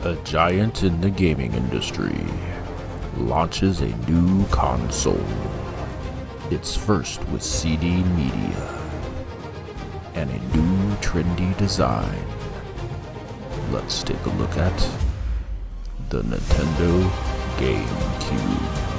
A giant in the gaming industry launches a new console. It's first with CD media and a new trendy design. Let's take a look at the Nintendo Gamecube.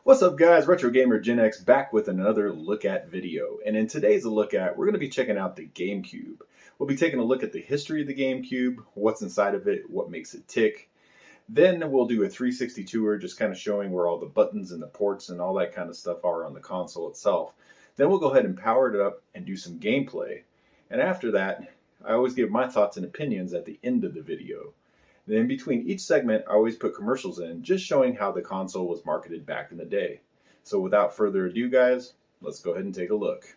What's up guys, Retro Gamer Gen X back with another look at video. And in today's look at, we're going to be checking out the GameCube. We'll be taking a look at the history of the GameCube, what's inside of it, what makes it tick. Then we'll do a 360 tour, just kind of showing where all the buttons and the ports and all that kind of stuff are on the console itself. Then we'll go ahead and power it up and do some gameplay. And after that, I always give my thoughts and opinions at the end of the video. Then in between each segment, I always put commercials in, just showing how the console was marketed back in the day. So without further ado, guys, let's go ahead and take a look.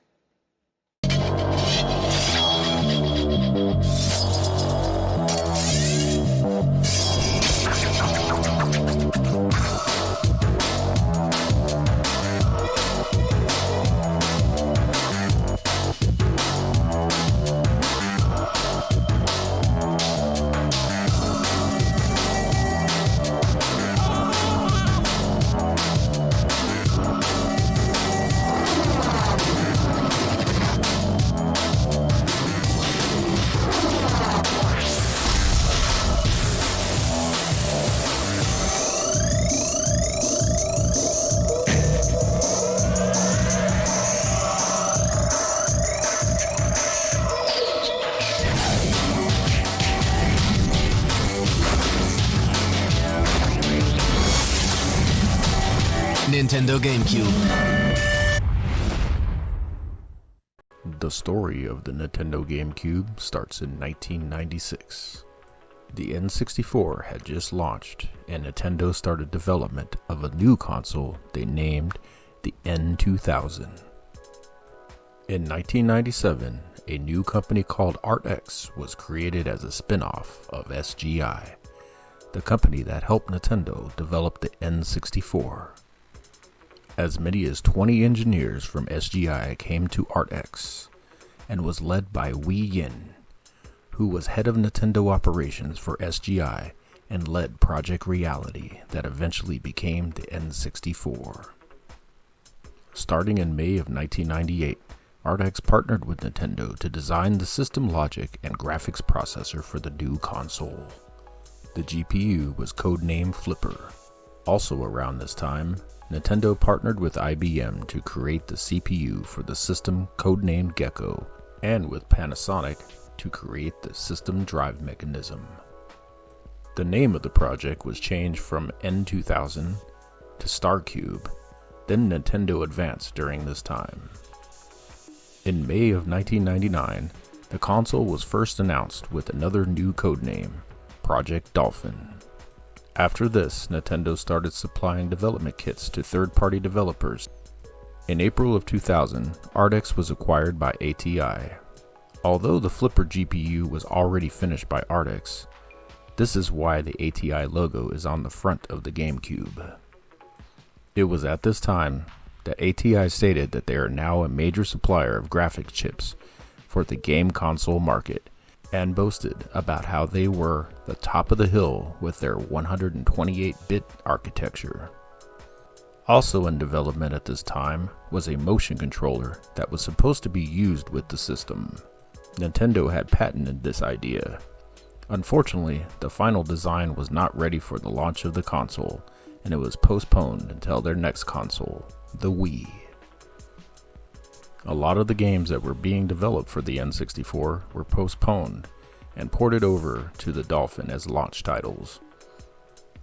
Nintendo Gamecube. The story of the Nintendo Gamecube starts in 1996. The N64 had just launched, and Nintendo started development of a new console they named the N2000. In 1997, a new company called ArtX was created as a spin-off of SGI, the company that helped Nintendo develop the N64. As many as 20 engineers from SGI came to ArtX and was led by Wei Yin, who was head of Nintendo operations for SGI and led Project Reality that eventually became the N64. Starting in May of 1998, ArtX partnered with Nintendo to design the system logic and graphics processor for the new console. The GPU was codenamed Flipper. Also around this time, Nintendo partnered with IBM to create the CPU for the system codenamed Gecko, and with Panasonic to create the system drive mechanism. The name of the project was changed from N2000 to StarCube, then Nintendo advanced during this time. In May of 1999, the console was first announced with another new codename, Project Dolphin. After this, Nintendo started supplying development kits to third-party developers. In April of 2000, ArtX was acquired by ATI. Although the Flipper GPU was already finished by ArtX, this is why the ATI logo is on the front of the GameCube. It was at this time that ATI stated that they are now a major supplier of graphics chips for the game console market, and boasted about how they were the top of the hill with their 128-bit architecture. Also in development at this time was a motion controller that was supposed to be used with the system. Nintendo had patented this idea. Unfortunately, the final design was not ready for the launch of the console, and it was postponed until their next console, the Wii. A lot of the games that were being developed for the N64 were postponed and ported over to the Dolphin as launch titles.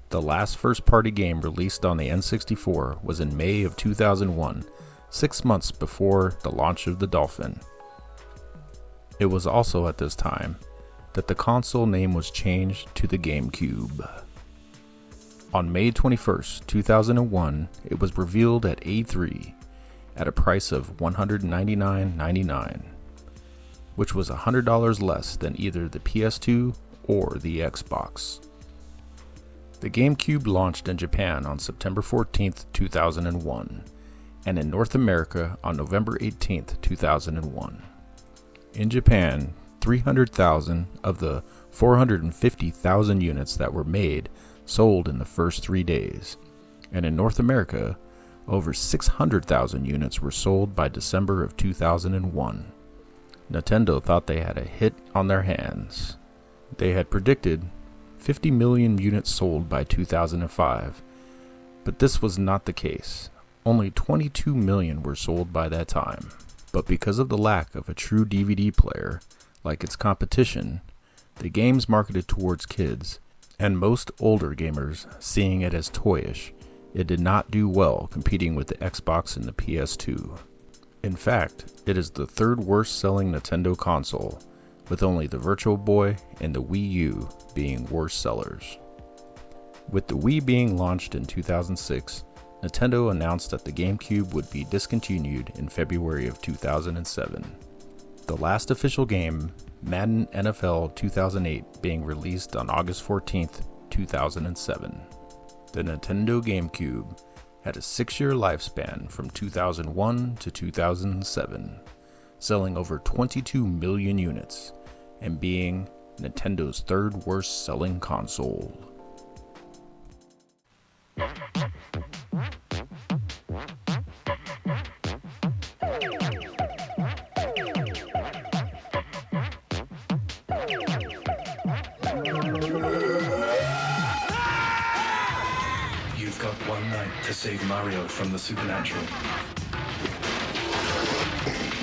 The last first-party game released on the N64 was in May of 2001, 6 months before the launch of the Dolphin. It was also at this time that the console name was changed to the GameCube. On May 21st, 2001, it was revealed at E3 at a price of $199.99, which was $100 less than either the PS2 or the Xbox. The GameCube launched in Japan on September 14th, 2001, and in North America on November 18th, 2001. In Japan, 300,000 of the 450,000 units that were made sold in the first 3 days, and in North America, over 600,000 units were sold by December of 2001. Nintendo thought they had a hit on their hands. They had predicted 50 million units sold by 2005, but this was not the case. Only 22 million were sold by that time. But because of the lack of a true DVD player, like its competition, the games marketed towards kids, and most older gamers seeing it as toyish, it did not do well competing with the Xbox and the PS2. In fact, it is the third worst selling Nintendo console, with only the Virtual Boy and the Wii U being worse sellers. With the Wii being launched in 2006, Nintendo announced that the GameCube would be discontinued in February of 2007. The last official game, Madden NFL 2008, being released on August 14th, 2007. The Nintendo GameCube had a 6-year lifespan from 2001 to 2007, selling over 22 million units and being Nintendo's third worst selling console. You've got one night to save Mario from the supernatural.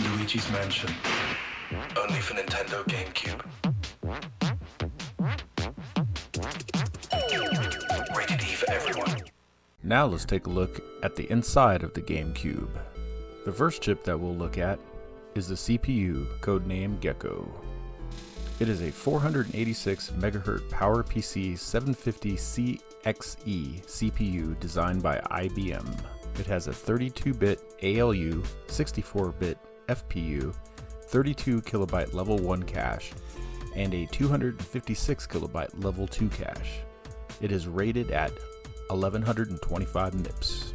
Luigi's Mansion. Only for Nintendo GameCube. Rated E for everyone. Now let's take a look at the inside of the GameCube. The first chip that we'll look at is the CPU, codenamed Gecko. It is a 486 MHz PowerPC 750CXE CPU designed by IBM. It has a 32-bit ALU, 64-bit FPU, 32 kilobyte level 1 cache, and a 256 kilobyte level 2 cache. It is rated at 1125 MIPS.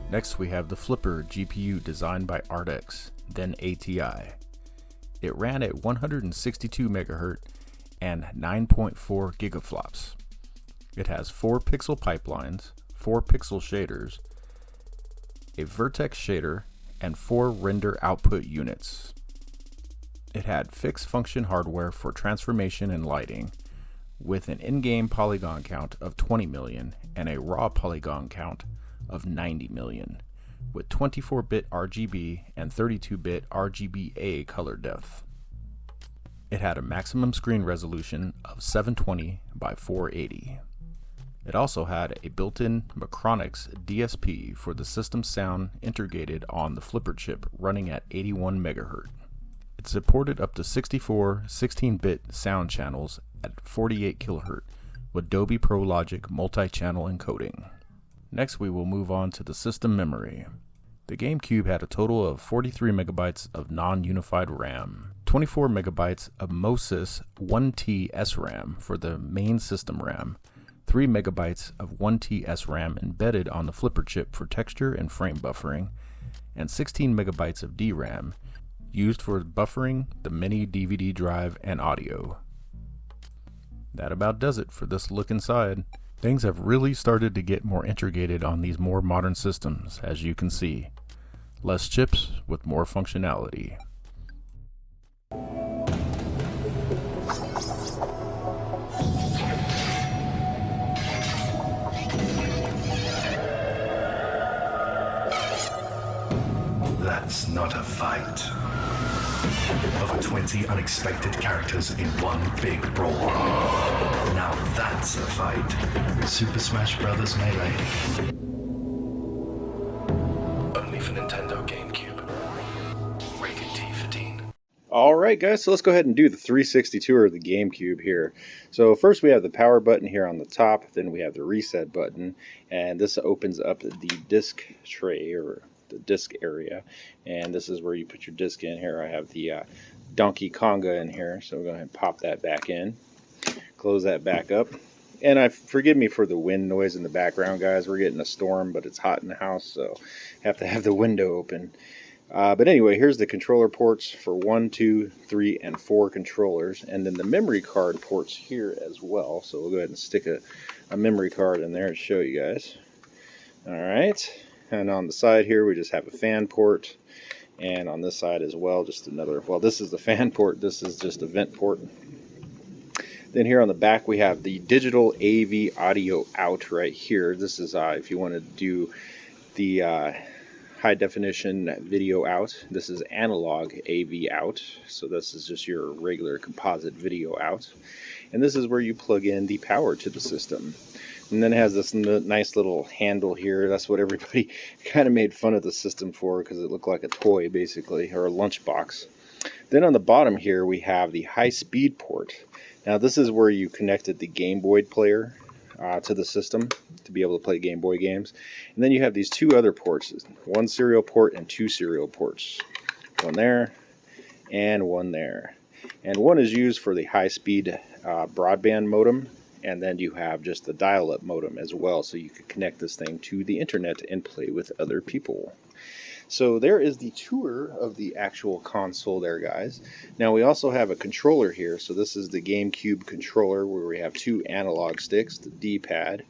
Next we have the Flipper GPU designed by Ardex, then ATI. It ran at 162 MHz and 9.4 gigaflops. It has 4 pixel pipelines, 4 pixel shaders, a vertex shader, and 4 render output units. It had fixed function hardware for transformation and lighting, with an in-game polygon count of 20 million and a raw polygon count of 90 million, with 24-bit RGB and 32-bit RGBA color depth. It had a maximum screen resolution of 720 by 480. It also had a built-in Macronix DSP for the system sound integrated on the Flipper chip running at 81 MHz. It supported up to 64 16-bit sound channels at 48 kHz with Dolby Pro Logic multi-channel encoding. Next we will move on to the system memory. The GameCube had a total of 43 megabytes of non-unified RAM, 24 megabytes of MOSIS 1T SRAM for the main system RAM, 3 megabytes of 1T SRAM embedded on the Flipper chip for texture and frame buffering, and 16 megabytes of DRAM used for buffering the mini DVD drive and audio. That about does it for this look inside. Things have really started to get more integrated on these more modern systems, as you can see. Less chips with more functionality. That's not a fight. Over 20 unexpected characters in one big brawl. Now that's a fight. Super Smash Bros. Melee. Only for Nintendo GameCube. Rated T for teen. All right, guys, so let's go ahead and do the 360 tour of the GameCube here. So first we have the power button here on the top, then we have the reset button, and this opens up the disc tray or the disc area, and this is where you put your disc in. Here I have the Donkey Konga in here, so we'll go ahead and pop that back in, close that back up. And forgive me for the wind noise in the background, guys. We're getting a storm, but it's hot in the house, so have to have the window open. But anyway, here's the controller ports for 1, 2, 3, and 4 controllers, and then the memory card ports here as well. So we'll go ahead and stick a memory card in there to show you guys. All right, and on the side here we just have a fan port, and on this side as well, just another. Well, this is the fan port. This is just a vent port. Then here on the back we have the digital AV audio out right here. This is if you want to do the high definition video out. This is analog AV out, so this is just your regular composite video out, and this is where you plug in the power to the system. And then it has this nice little handle here. That's what everybody kind of made fun of the system for, because it looked like a toy basically, or a lunchbox. Then on the bottom here we have the high speed port. Now this is where you connected the Game Boy player to the system to be able to play Game Boy games. And then you have these two other ports, one serial port and two serial ports. One there and one there. And one is used for the high-speed broadband modem, and then you have just the dial-up modem as well, so you can connect this thing to the internet and play with other people. So there is the tour of the actual console there, guys. Now we also have a controller here. So this is the GameCube controller, where we have two analog sticks, the D-pad,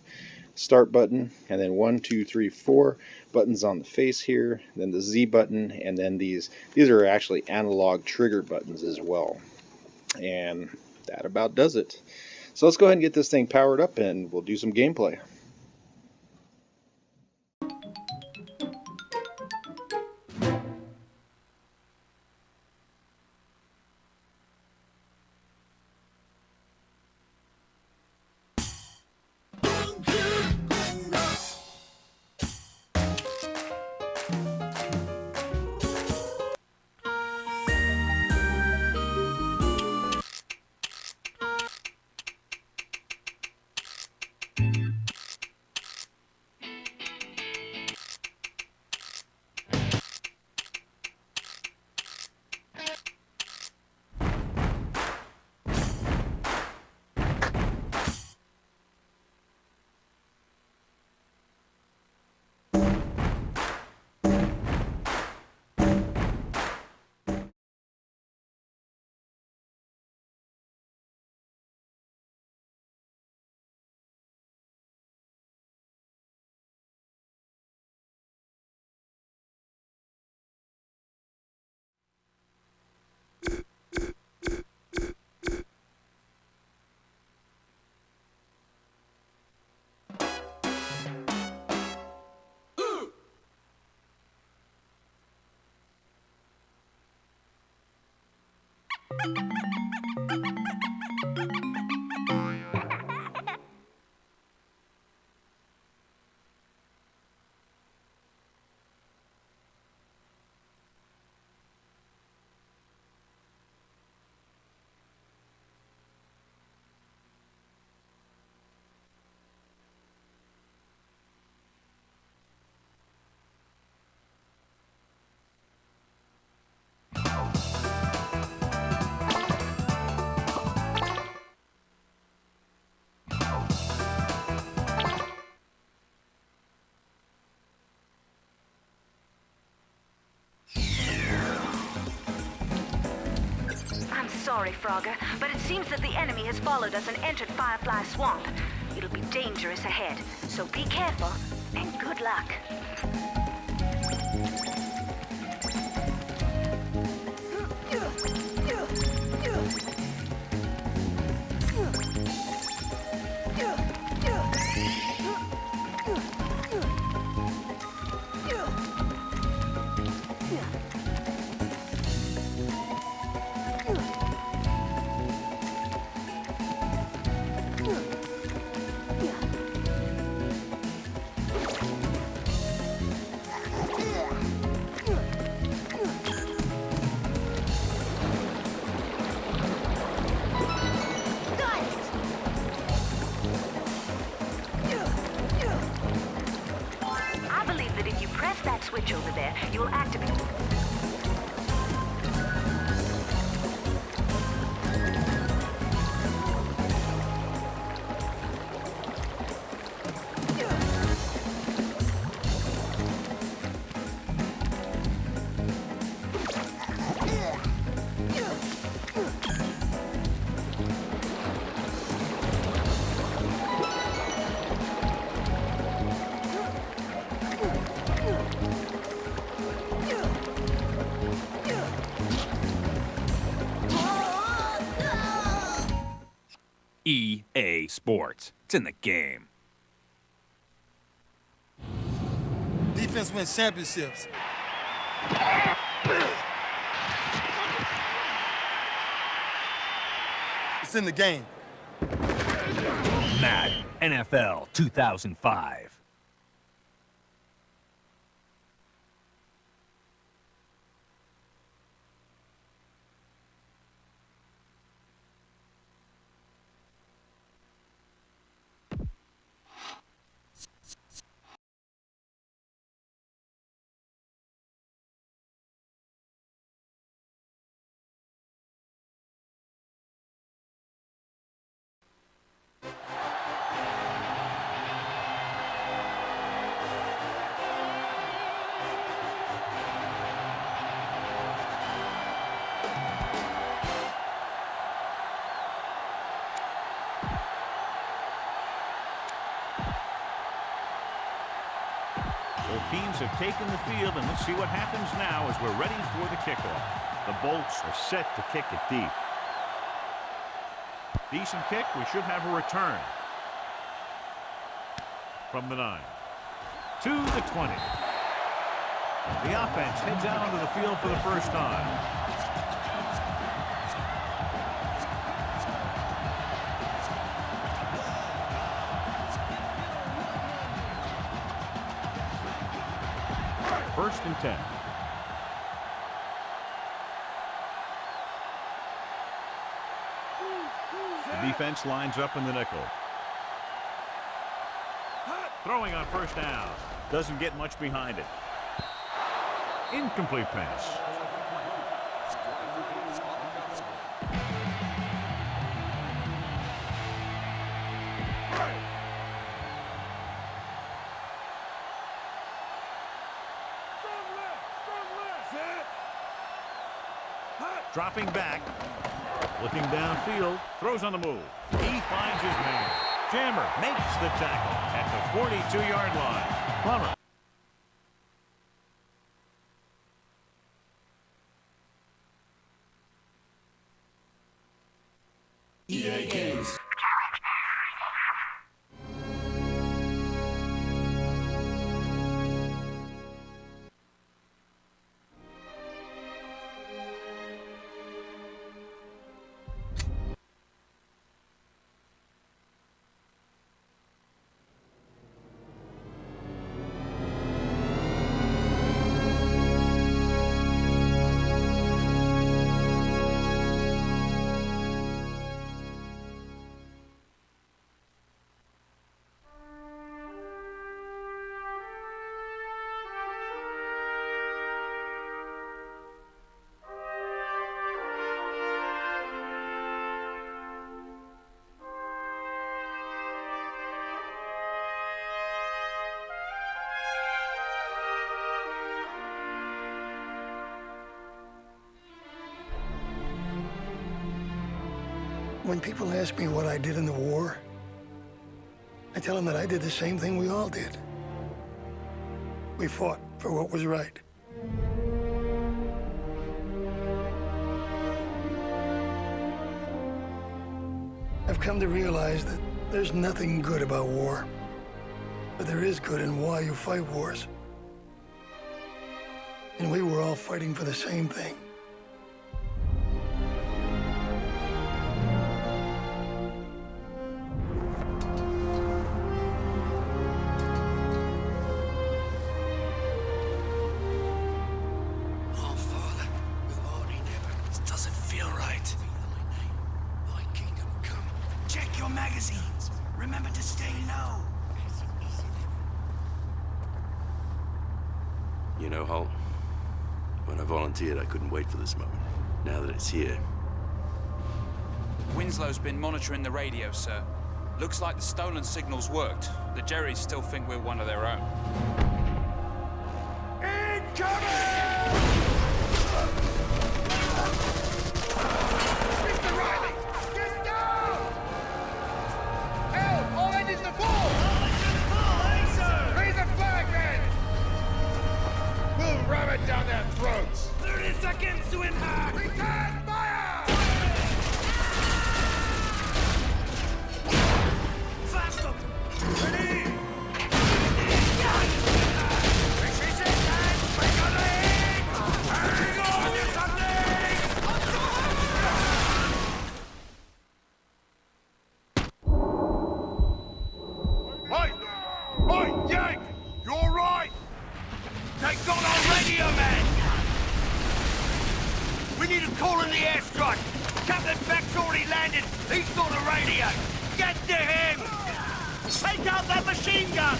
start button, and then 1, 2, 3, 4 buttons on the face here, then the Z button, and then these are actually analog trigger buttons as well. And that about does it. So let's go ahead and get this thing powered up and we'll do some gameplay. Sorry, Frogger, but it seems that the enemy has followed us and entered Firefly Swamp. It'll be dangerous ahead, so be careful and good luck. switch over there. You will activate... EA Sports. It's in the game. Defense wins championships. It's in the game. Madden NFL 2005. Both teams have taken the field, and let's see what happens now as we're ready for the kickoff. The Bolts are set to kick it deep. Decent kick. We should have a return. From the 9. To the 20. The offense heads out onto the field for the first time. First and 10. The defense lines up in the nickel. Throwing on first down. Doesn't get much behind it. Incomplete pass. Dropping back, looking downfield, throws on the move. He finds his man. Jammer makes the tackle at the 42-yard line. Plummer. EA Games. When people ask me what I did in the war, I tell them that I did the same thing we all did. We fought for what was right. I've come to realize that there's nothing good about war, but there is good in why you fight wars. And we were all fighting for the same thing. Magazines. Remember to stay low. You know, Holt, when I volunteered, I couldn't wait for this moment. Now that it's here. Winslow's been monitoring the radio, sir. Looks like the stolen signals worked. The Jerrys still think we're one of their own. Mr. Riley, get down! Hell, all engines to full! All engines full, aye, sir! Raise the flag, then! We'll ram it down their throats! 30 seconds to impact! Return fire! Flash them! Ready! We need a call in the airstrike. Captain Beck's already landed. He's got a radio. Get to him! Take out that machine gun!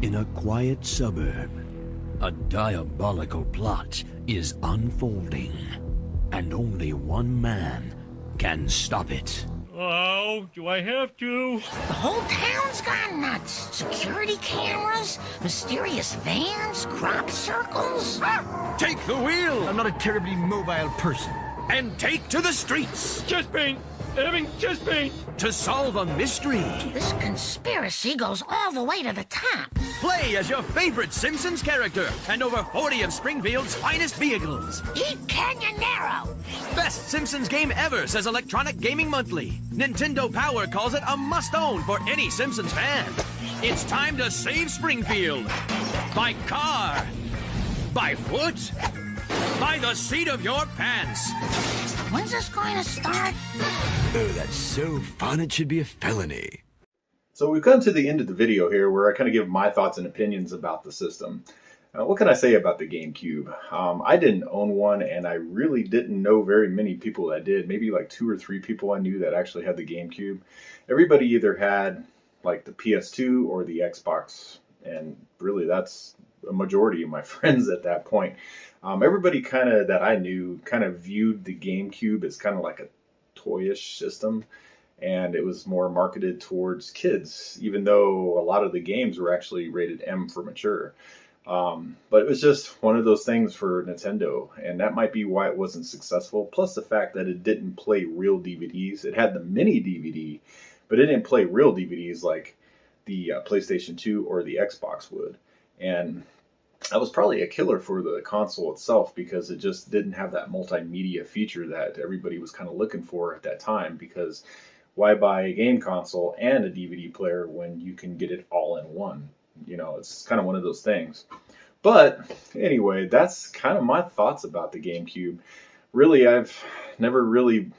In a quiet suburb, a diabolical plot is unfolding, and only one man can stop it. Oh, do I have to? The whole town's gone nuts. Security cameras, mysterious vans, crop circles. Take the wheel! I'm not a terribly mobile person. And take to the streets! Chest pain! Having chest pain! To solve a mystery. This conspiracy goes all the way to the top. Play as your favorite Simpsons character and over 40 of Springfield's finest vehicles. Eat Canyonero! Best Simpsons game ever, says Electronic Gaming Monthly. Nintendo Power calls it a must-own for any Simpsons fan. It's time to save Springfield. By car. By foot. By the seat of your pants. When's this going to start? Oh, that's so fun it should be a felony. So we've come to the end of the video here where I kind of give my thoughts and opinions about the system. What can I say about the GameCube? I didn't own one, and I really didn't know very many people that did. Maybe like 2 or 3 people I knew that actually had the GameCube. Everybody either had like the PS2 or the Xbox, and really that's a majority of my friends at that point. Everybody kind of that I knew kind of viewed the GameCube as kind of like a toyish system, and it was more marketed towards kids, even though a lot of the games were actually rated M for mature. But it was just one of those things for Nintendo, and that might be why it wasn't successful, plus the fact that it didn't play real DVDs. It had the mini DVD, but it didn't play real DVDs like the PlayStation 2 or the Xbox would. And that was probably a killer for the console itself, because it just didn't have that multimedia feature that everybody was kind of looking for at that time, because why buy a game console and a DVD player when you can get it all in one? You know, it's kind of one of those things. But anyway, that's kind of my thoughts about the GameCube. Really, I've never really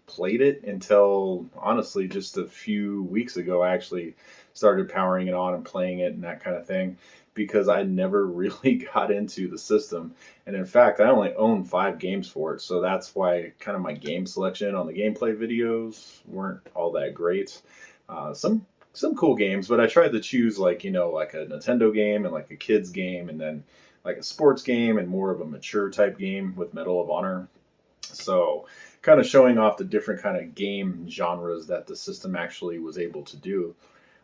played it until, honestly, just a few weeks ago. I actually started powering it on and playing it and that kind of thing, because I never really got into the system. And in fact, I only own 5 games for it. So that's why kind of my game selection on the gameplay videos weren't all that great. Some cool games, but I tried to choose like, you know, like a Nintendo game and like a kids game, and then like a sports game and more of a mature type game with Medal of Honor. So kind of showing off the different kind of game genres that the system actually was able to do.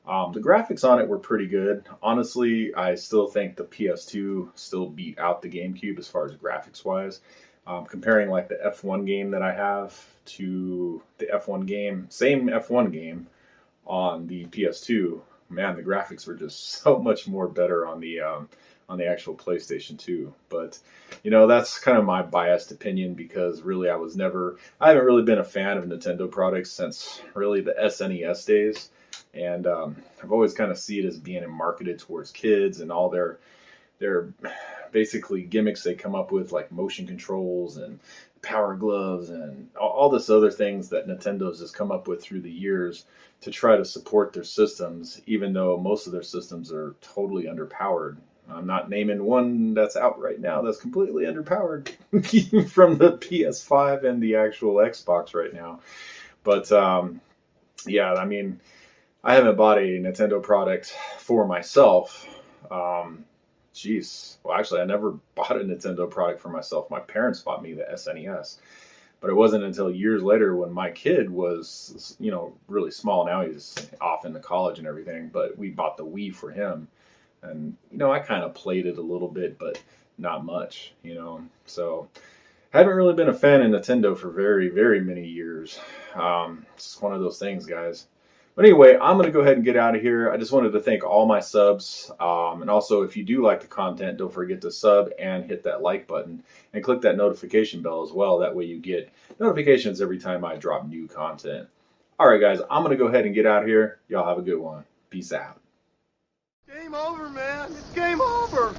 The graphics on it were pretty good. Honestly, I still think the PS2 still beat out the GameCube as far as graphics wise. Comparing like the F1 game that I have to the F1 game, same F1 game on the PS2, man, the graphics were just so much more better on the actual PlayStation 2. But you know, that's kind of my biased opinion because really I haven't really been a fan of Nintendo products since really the SNES days. And I've always kind of see it as being marketed towards kids and all their basically gimmicks they come up with, like motion controls and power gloves and all this other things that Nintendo's has come up with through the years to try to support their systems, even though most of their systems are totally underpowered. I'm not naming one that's out right now that's completely underpowered from the PS5 and the actual Xbox right now. But yeah, I mean, I haven't bought a Nintendo product for myself. Well, actually, I never bought a Nintendo product for myself. My parents bought me the SNES. But it wasn't until years later when my kid was, you know, really small. Now he's off into college and everything. But we bought the Wii for him. And, you know, I kind of played it a little bit, but not much, you know. So, haven't really been a fan of Nintendo for very, very many years. It's one of those things, guys. But anyway, I'm going to go ahead and get out of here. I just wanted to thank all my subs. And also, if you do like the content, don't forget to sub and hit that like button. And click that notification bell as well. That way you get notifications every time I drop new content. All right, guys, I'm going to go ahead and get out of here. Y'all have a good one. Peace out. Game over, man. It's game over.